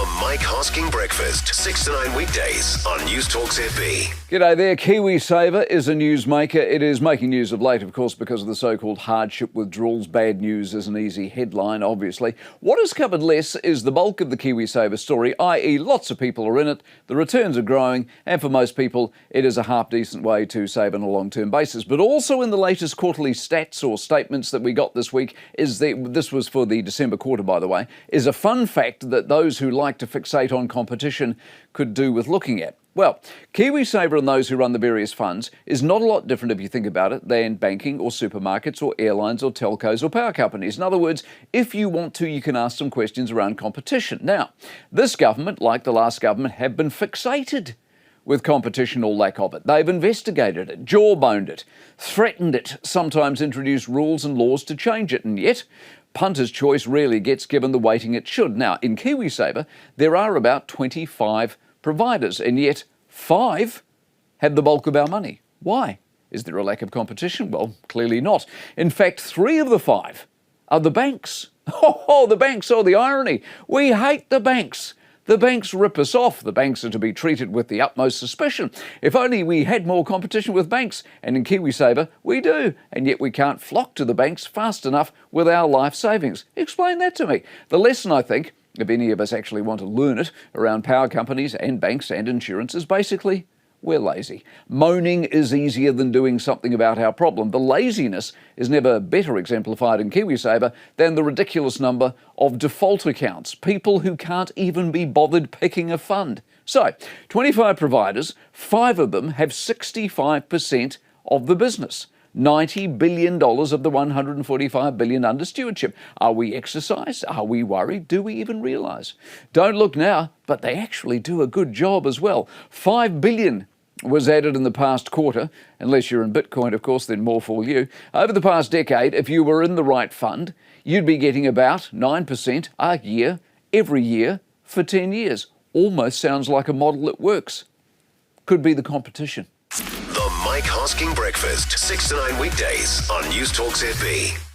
The Mike Hosking Breakfast, 6 to 9 weekdays on Newstalk ZB. G'day there. KiwiSaver is a newsmaker. It is making news of late, of course, because of the so-called hardship withdrawals. Bad news is an easy headline, obviously. What is covered less is the bulk of the KiwiSaver story, i.e. lots of people are in it, the returns are growing, and for most people, it is a half-decent way to save on a long-term basis. But also in the latest quarterly stats or statements that we got this week, this was for the December quarter, by the way, is a fun fact that those who like to fixate on competition could do with looking at. Well, KiwiSaver and those who run the various funds is not a lot different, if you think about it, than banking or supermarkets or airlines or telcos or power companies. In other words, if you want to, you can ask some questions around competition. Now, this government, like the last government, have been fixated with competition or lack of it. They've investigated it, jawboned it, threatened it, sometimes introduced rules and laws to change it, and yet punter's choice rarely gets given the weighting it should. Now, in KiwiSaver, there are about 25 providers, and yet 5 have the bulk of our money. Why? Is there a lack of competition? Well, clearly not. In fact, 3 of the 5 are the banks. Oh, the banks, oh, the irony. We hate the banks. The banks rip us off. The banks are to be treated with the utmost suspicion. If only we had more competition with banks, and in KiwiSaver we do, and yet we can't flock to the banks fast enough with our life savings. Explain that to me. The lesson, I think, if any of us actually want to learn it, around power companies and banks and insurance is basically we're lazy. Moaning is easier than doing something about our problem. The laziness is never better exemplified in KiwiSaver than the ridiculous number of default accounts, people who can't even be bothered picking a fund. So, 25 providers, 5 of them have 65% of the business. $90 billion of the $145 billion under stewardship. Are we exercised? Are we worried? Do we even realise? Don't look now, but they actually do a good job as well. $5 billion was added in the past quarter. Unless you're in Bitcoin, of course, then more for you. Over the past decade, if you were in the right fund, you'd be getting about 9% a year, every year, for 10 years. Almost sounds like a model that works. Could be the competition. The Mike Hosking Breakfast, 6 to 9 weekdays on Newstalk ZB.